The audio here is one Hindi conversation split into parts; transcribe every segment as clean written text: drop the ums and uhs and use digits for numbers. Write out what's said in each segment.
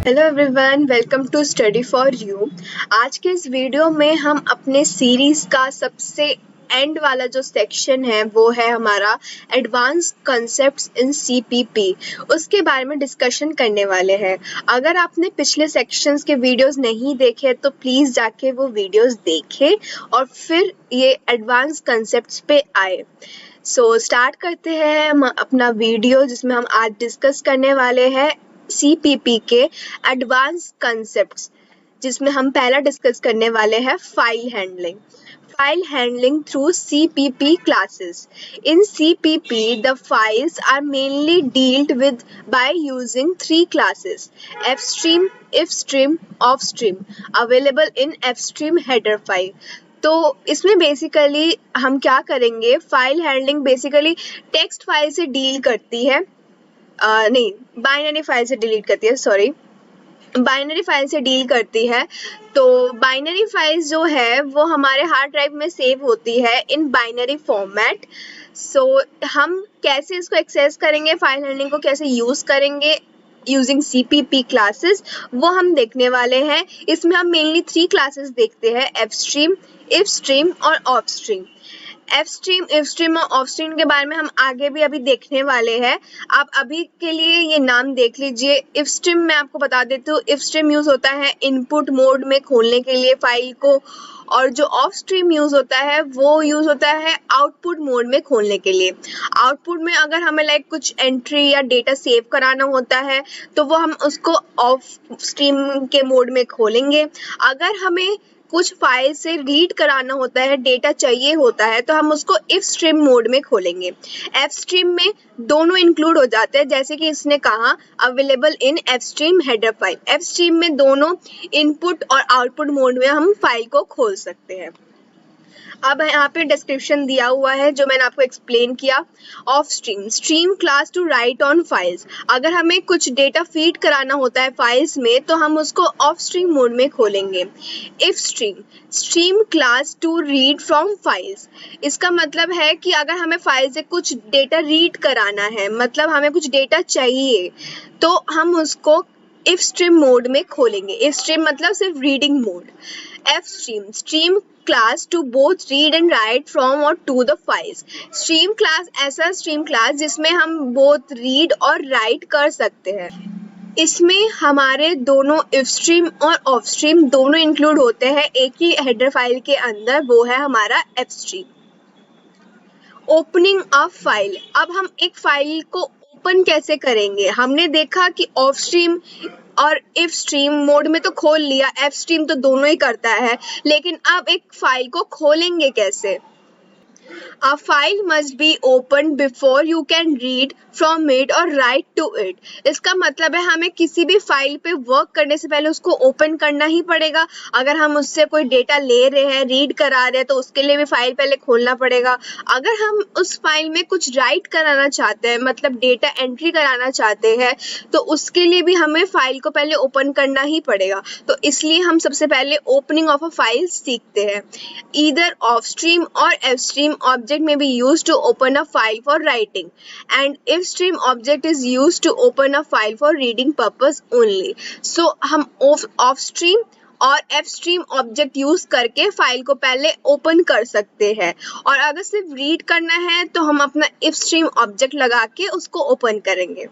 Hello everyone, welcome to study for you. आज के इस वीडियो में हम अपने सीरीज का सबसे एंड वाला जो सेक्शन है वो है हमारा एडवांस कॉन्सेप्ट्स इन सीपीपी, उसके बारे में डिस्कशन करने वाले हैं। अगर आपने पिछले सेक्शंस के वीडियोस नहीं देखे तो प्लीज़ जाके वो वीडियोस देखें और फिर ये एडवांस कॉन्सेप्ट्स पे आए। स्टार्ट करते हैं हम अपना वीडियो, जिसमें हम आज डिस्कस करने वाले हैं सीपीपी के एडवांस कॉन्सेप्ट्स, जिसमें हम पहला डिस्कस करने वाले हैं file handling. File handling through CPP classes. In CPP, the files are mainly dealt with by using three classes: fstream, ifstream, offstream, available in fstream header file. तो इसमें बेसिकली हम क्या करेंगे, file handling basically text file से डील करती है, नहीं बाइनरी फाइल से डिलीट करती है, सॉरी बाइनरी फाइल से डील करती है। तो बाइनरी फाइल्स जो है वो हमारे हार्ड ड्राइव में सेव होती है इन बाइनरी फॉर्मेट। हम कैसे इसको एक्सेस करेंगे, फाइल हैंडलिंग को कैसे यूज़ करेंगे यूजिंग सीपीपी क्लासेस, वो हम देखने वाले हैं। इसमें हम मेनली थ्री क्लासेस देखते हैं: एफस्ट्रीम, इफस्ट्रीम और ऑफस्ट्रीम। एफस्ट्रीम, इफस्ट्रीम और ऑफस्ट्रीम के बारे में हम आगे भी अभी देखने वाले हैं। आप अभी के लिए ये नाम देख लीजिए। इफस्ट्रीम मैं आपको बता देती हूँ, इफस्ट्रीम यूज़ होता है इनपुट मोड में खोलने के लिए फाइल को, और जो ऑफ स्ट्रीम यूज़ होता है वो यूज़ होता है आउटपुट मोड में खोलने के लिए। आउटपुट में अगर हमें कुछ एंट्री या डेटा सेव कराना होता है तो वो हम उसको ऑफ स्ट्रीम के मोड में खोलेंगे। अगर हमें कुछ फाइल से रीड कराना होता है, डेटा चाहिए होता है, तो हम उसको इफ स्ट्रीम मोड में खोलेंगे। एफ स्ट्रीम में दोनों इंक्लूड हो जाते हैं, जैसे कि इसने कहा available in F stream header file. F stream में दोनों इनपुट और आउटपुट मोड में हम फाइल को खोल सकते हैं। अब यहाँ पे डिस्क्रिप्शन दिया हुआ है जो मैंने आपको एक्सप्लेन किया। Of stream, stream class to write on files. अगर हमें कुछ डेटा फीड कराना होता है फाइल्स में तो हम उसको ऑफ स्ट्रीम मोड में खोलेंगे। If stream, stream class to read from files. इसका मतलब है कि अगर हमें फाइल से कुछ डेटा रीड कराना है, मतलब हमें कुछ डेटा चाहिए, तो हम उसको इफ स्ट्रीम मोड में खोलेंगे। इफ स्ट्रीम मतलब सिर्फ reading mode. Fstream, stream class to both read and write from और to the files. Stream class ऐसा स्ट्रीम क्लास जिसमें हम बोथ रीड और राइट कर सकते हैं। इसमें हमारे दोनों इफ स्ट्रीम और ऑफ स्ट्रीम दोनों इंक्लूड होते हैं एक ही हेडर फाइल के अंदर, वो है हमारा F stream. Opening a file, अब हम एक फाइल को ओपन कैसे करेंगे। हमने देखा कि ऑफ स्ट्रीम और इफ स्ट्रीम मोड में तो खोल लिया, एफ स्ट्रीम तो दोनों ही करता है, लेकिन अब एक फाइल को खोलेंगे कैसे। A file must be opened before you can read from it or write to it. इसका मतलब है हमें किसी भी फाइल पे वर्क करने से पहले उसको ओपन करना ही पड़ेगा। अगर हम उससे कोई डेटा ले रहे हैं, रीड करा रहे हैं, तो उसके लिए भी फाइल पहले खोलना पड़ेगा। अगर हम उस फाइल में कुछ राइट कराना चाहते हैं, मतलब डेटा एंट्री कराना चाहते हैं, तो उसके लिए भी हमें फाइल को पहले ओपन करना ही पड़ेगा। तो इसलिए हम सबसे पहले ओपनिंग ऑफ अ फाइल सीखते हैं। ईदर ऑफ स्ट्रीम और F stream object may be used to open a file for writing, and if stream object is used to open a file for reading purpose only. So हम off stream और एफ स्ट्रीम ऑब्जेक्ट यूज करके फाइल को पहले ओपन कर सकते हैं, और अगर सिर्फ रीड करना है तो हम अपना इफ स्ट्रीम ऑब्जेक्ट लगा के उसको ओपन करेंगे।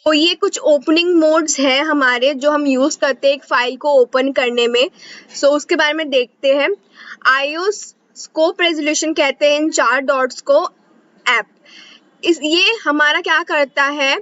तो ये कुछ ओपनिंग मोड्स हैं हमारे जो हम यूज करते हैं एक फाइल को ओपन करने में। उसके बारे में देखते हैं। आईओ स्कोप रेजोल्यूशन कहते हैं इन चार डॉट्स को ऐप। ये हमारा क्या करता है,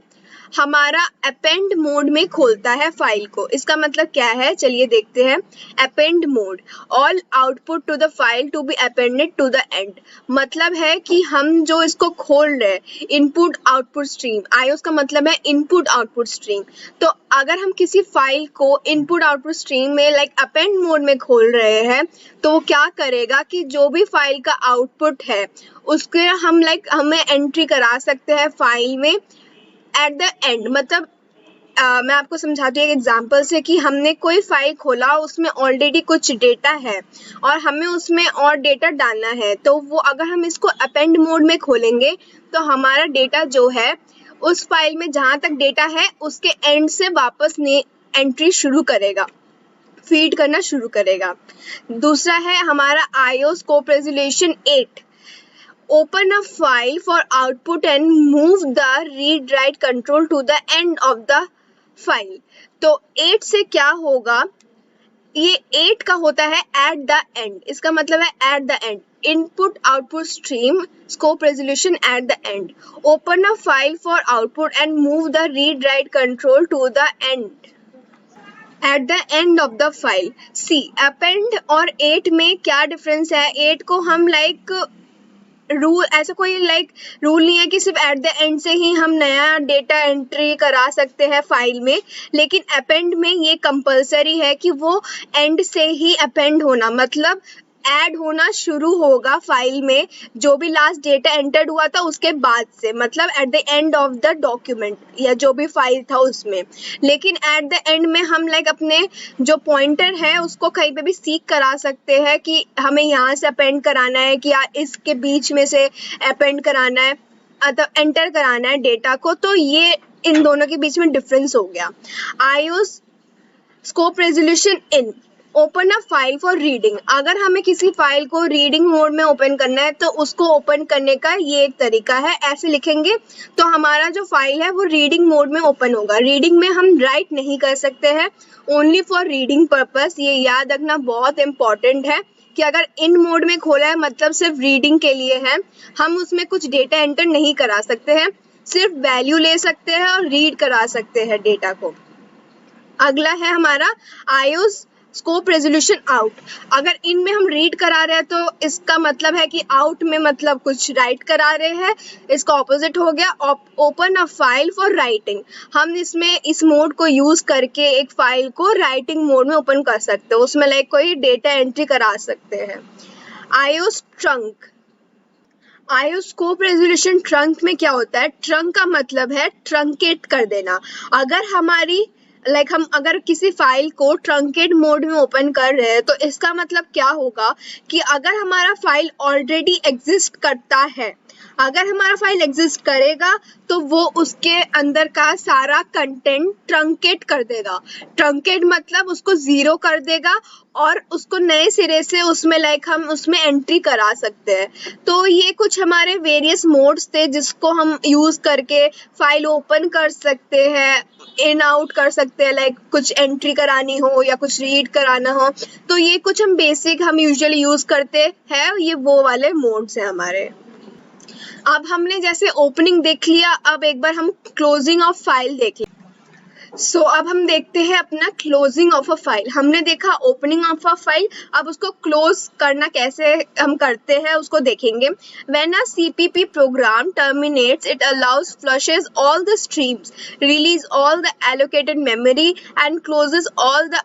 हमारा अपेंड मोड में खोलता है फाइल को। इसका मतलब क्या है, चलिए देखते हैं। Append mode, all output to the file to be appended to the end. मतलब है कि हम जो इसको खोल रहे हैं, इनपुट आउटपुट स्ट्रीम, आईओ का मतलब है इनपुट आउटपुट स्ट्रीम। तो अगर हम किसी फाइल को इनपुट आउटपुट स्ट्रीम में अपेंड मोड में खोल रहे हैं, तो वो क्या करेगा कि जो भी फाइल का आउटपुट है उसके हम हमें एंट्री करा सकते हैं फाइल में एट द एंड। मतलब मैं आपको समझाती हूँ एक एग्जांपल से कि हमने कोई फाइल खोला, उसमें ऑलरेडी कुछ डेटा है और हमें उसमें और डेटा डालना है, तो वो अगर हम इसको अपेंड मोड में खोलेंगे तो हमारा डेटा जो है उस फाइल में जहाँ तक डेटा है उसके एंड से वापस एंट्री शुरू करेगा, फीड करना शुरू करेगा। दूसरा है हमारा IO scope resolution 8, open a file for output and move the read write control to the end of the file। तो 8 से क्या होगा, ये 8 का होता है at the end, इसका मतलब है at the end, input output stream scope resolution at the end, open a file for output and move the read write control to the end at the end of the file। See, append और 8 में क्या डिफरेंस है, 8 को हम रूल, ऐसा कोई रूल नहीं है कि सिर्फ एट द एंड से ही हम नया डेटा एंट्री करा सकते हैं फाइल में, लेकिन अपेंड में ये कंपलसरी है कि वो एंड से ही अपेंड होना, मतलब ऐड होना शुरू होगा फाइल में जो भी लास्ट डेटा एंटर्ड हुआ था उसके बाद से, मतलब at the end of the document या जो भी फाइल था उसमें। लेकिन एट द एंड में हम अपने जो पॉइंटर है उसको कहीं पे भी सीक करा सकते हैं कि हमें यहाँ से अपेंड कराना है कि इसके बीच में से अपेंड कराना है, अतः एंटर कराना है डेटा को। तो ये इन दोनों के बीच में डिफरेंस हो गया। IO scope resolution in, open a file for reading, अगर हमें किसी फाइल को रीडिंग मोड में ओपन करना है तो उसको ओपन करने का ये एक तरीका है, ऐसे लिखेंगे तो हमारा जो फाइल है वो रीडिंग मोड में ओपन होगा। रीडिंग में हम राइट नहीं कर सकते हैं, ओनली फॉर रीडिंग पर्पस, ये याद रखना बहुत इंपॉर्टेंट है कि अगर इन मोड में खोला है मतलब सिर्फ रीडिंग के लिए है, हम उसमें कुछ डेटा एंटर नहीं करा सकते हैं, सिर्फ वैल्यू ले सकते हैं और रीड करा सकते हैं डेटा को। अगला है हमारा IO स्कोप रेजोल्यूशन आउट, अगर इनमें हम रीड करा रहे हैं तो इसका मतलब है कि आउट में मतलब कुछ राइट करा रहे हैं, इसका ऑपोजिट हो गया open a file for writing. हम इसमें इस मोड को यूज करके एक फाइल को राइटिंग मोड में ओपन कर सकते हैं, उसमें कोई डेटा एंट्री करा सकते हैं। IO trunk, IO scope resolution trunk में क्या होता है, ट्रंक का मतलब है ट्रंकेट कर देना। अगर हमारी हम अगर किसी फाइल को ट्रंकेट मोड में ओपन कर रहे हैं तो इसका मतलब क्या होगा कि अगर हमारा फाइल ऑलरेडी एग्जिस्ट करता है, अगर हमारा फाइल एग्जिस्ट करेगा तो वो उसके अंदर का सारा कंटेंट ट्रंकेट कर देगा। ट्रंकेट मतलब उसको जीरो कर देगा और उसको नए सिरे से उसमें हम उसमें एंट्री करा सकते हैं। तो ये कुछ हमारे वेरियस मोड्स थे जिसको हम यूज करके फाइल ओपन कर सकते हैं, इन आउट कर सकते हैं, कुछ एंट्री करानी हो या कुछ रीड कराना हो। तो ये कुछ हम बेसिक हम यूजुअली यूज करते हैं, ये वो वाले मोड्स हैं हमारे। अब हमने जैसे ओपनिंग देख लिया, अब एक बार हम क्लोजिंग ऑफ फाइल देख लिया। सो अब हम देखते हैं अपना क्लोजिंग ऑफ अ फाइल। हमने देखा ओपनिंग ऑफ अ फाइल, अब उसको क्लोज करना कैसे हम करते हैं उसको देखेंगे। When a CPP program terminates it allows flushes all the streams, release all the allocated memory and closes all the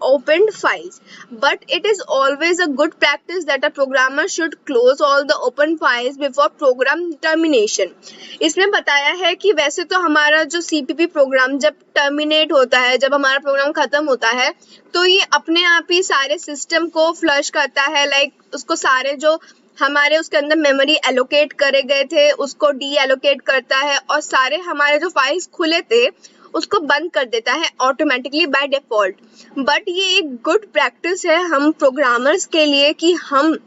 opened files, but it is always a good practice that a programmer should close all the open files before program termination। इसमें बताया है कि वैसे तो हमारा जो CPP प्रोग्राम जब टर्मिनेट होता है, जब हमारा प्रोग्राम खत्म होता है तो ये अपने आप ही सारे सिस्टम को फ्लश करता है, उसको सारे जो हमारे उसके अंदर मेमोरी एलोकेट करे गए थे उसको डी एलोकेट करता है और सारे हमारे जो फाइल्स खुले थे उसको बंद कर देता है ऑटोमेटिकली बाय डिफॉल्ट। बट ये एक गुड प्रैक्टिस है हम प्रोग्रामर्स के लिए कि हम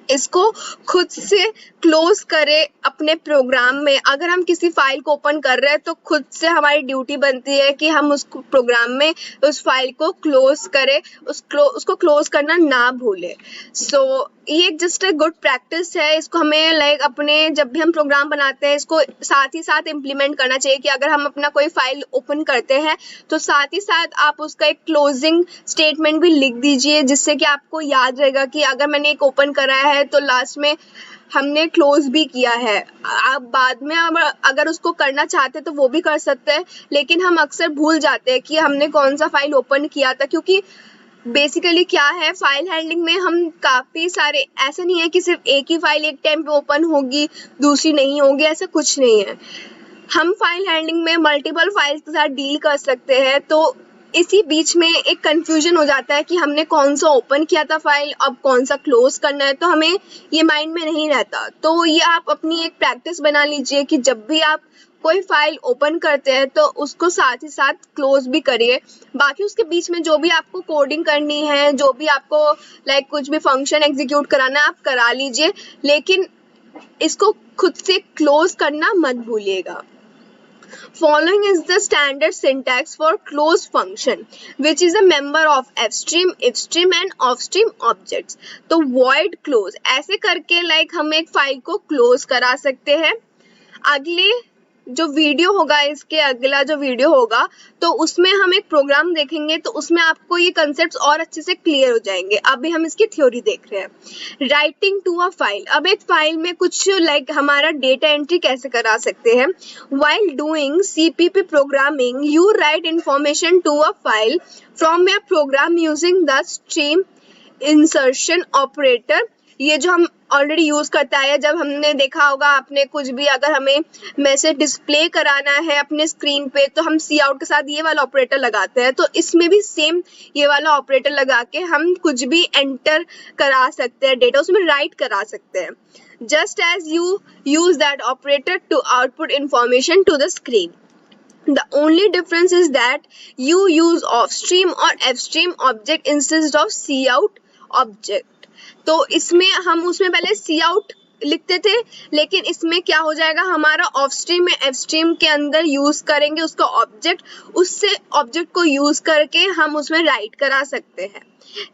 इसको खुद से क्लोज करें अपने प्रोग्राम में। अगर हम किसी फाइल को ओपन कर रहे हैं तो खुद से हमारी ड्यूटी बनती है कि हम उस प्रोग्राम में उस फाइल को क्लोज करें, उसको क्लोज करना ना भूलें। सो ये जस्ट ए गुड प्रैक्टिस है, इसको हमें अपने जब भी हम प्रोग्राम बनाते हैं इसको साथ ही साथ इम्प्लीमेंट करना चाहिए कि अगर हम अपना कोई फाइल ओपन करते हैं तो साथ ही साथ आप उसका एक क्लोजिंग स्टेटमेंट भी लिख दीजिए, जिससे कि आपको याद रहेगा कि अगर मैंने एक ओपन करा है तो लास्ट में हमने क्लोज भी किया है। आप बाद में अगर उसको करना चाहते तो वो भी कर सकते हैं, लेकिन हम अक्सर भूल जाते हैं कि हमने कौन सा फाइल ओपन किया था, क्योंकि बेसिकली क्या है फाइल हैंडलिंग में हम काफ़ी सारे, ऐसा नहीं है कि सिर्फ एक ही फाइल एक टाइम पे ओपन होगी दूसरी नहीं होगी, ऐसा कुछ नहीं है। हम फाइल हैंडलिंग में मल्टीपल फाइल्स के साथ डील कर सकते हैं, तो इसी बीच में एक कंफ्यूजन हो जाता है कि हमने कौन सा ओपन किया था फाइल, अब कौन सा क्लोज करना है, तो हमें ये माइंड में नहीं रहता। तो ये आप अपनी एक प्रैक्टिस बना लीजिए कि जब भी आप कोई फाइल ओपन करते हैं तो उसको साथ ही साथ क्लोज भी करिए। बाकी उसके बीच में जो भी आपको कोडिंग करनी है, जो भी आपको कुछ भी फंक्शन एग्जीक्यूट कराना है आप करा लीजिए, लेकिन इसको खुद से क्लोज करना मत भूलिएगा। Following is the standard syntax for close function, which is a member of fstream, ifstream and offstream objects. तो void close ऐसे करके हम एक फाइल को क्लोज करा सकते हैं। अगले जो वीडियो होगा, इसके अगला जो वीडियो होगा तो उसमें हम एक प्रोग्राम देखेंगे, तो उसमें आपको ये कंसेप्ट्स और अच्छे से क्लियर हो जाएंगे। अभी हम इसकी थ्योरी देख रहे हैं। राइटिंग टू अ फाइल, अब एक फाइल में कुछ हमारा डेटा एंट्री कैसे करा सकते हैं। While doing CPP programming you write information to a file from your program using the stream insertion operator. ये जो हम ऑलरेडी यूज करता है, जब हमने देखा होगा आपने कुछ भी अगर हमें मैसेज डिस्प्ले कराना है अपने स्क्रीन पे तो हम सी आउट के साथ ये वाला ऑपरेटर लगाते हैं, तो इसमें भी सेम ये वाला ऑपरेटर लगा के हम कुछ भी एंटर करा सकते हैं, डेटा उसमें राइट करा सकते हैं। Just as you use that operator to output information to the screen. The only difference is that you use offstream or fstream object instead of cout object. तो इसमें हम उसमें पहले cout लिखते थे, लेकिन इसमें क्या हो जाएगा, हमारा ऑफस्ट्रीम में एफस्ट्रीम के अंदर यूज करेंगे उसका ऑब्जेक्ट, उससे ऑब्जेक्ट को यूज करके हम उसमें राइट करा सकते हैं।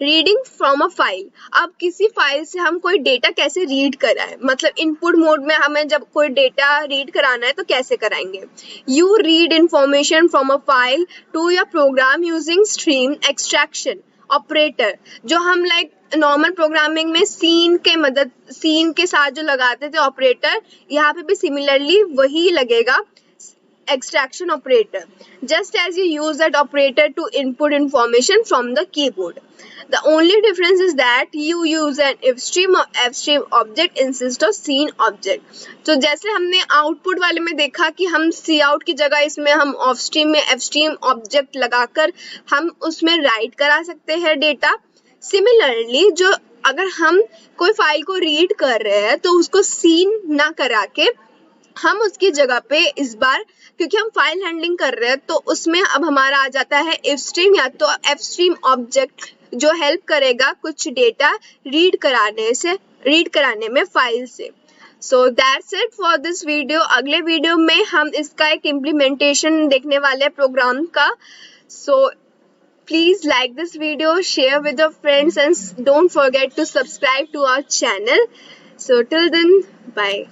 रीडिंग फ्रॉम अ फाइल, अब किसी फाइल से हम कोई डेटा कैसे रीड कराएं, मतलब इनपुट मोड में हमें जब कोई डेटा रीड कराना है तो कैसे कराएंगे। You read information from a file to your program using stream extraction operator, जो हम नॉर्मल प्रोग्रामिंग में सीन के साथ जो लगाते थे ऑपरेटर, यहाँ पे भी सिमिलरली वही लगेगा, extraction operator. Just as you use that operator to input information from the keyboard. The only difference is that you use an ifstream or fstream object instead of scene object. तो जैसे हमने आउटपुट वाले में देखा कि हम cout की जगह इसमें हम offstream में fstream object लगाकर हम उसमें राइट करा सकते हैं डेटा। सिमिलरली जो अगर हम कोई फाइल को रीड कर रहे हैं तो उसको सीन ना करा के हम उसकी जगह पे इस बार, क्योंकि हम फाइल हैंडलिंग कर रहे हैं तो उसमें अब हमारा आ जाता है इफ स्ट्रीम या तो एफ स्ट्रीम ऑब्जेक्ट, जो हेल्प करेगा कुछ डेटा रीड कराने में फाइल से। So that's it for this video. अगले वीडियो में हम इसका एक इम्प्लीमेंटेशन देखने वाले प्रोग्राम का। So please like this video, share with your friends and don't forget to subscribe to our channel. So till then, bye.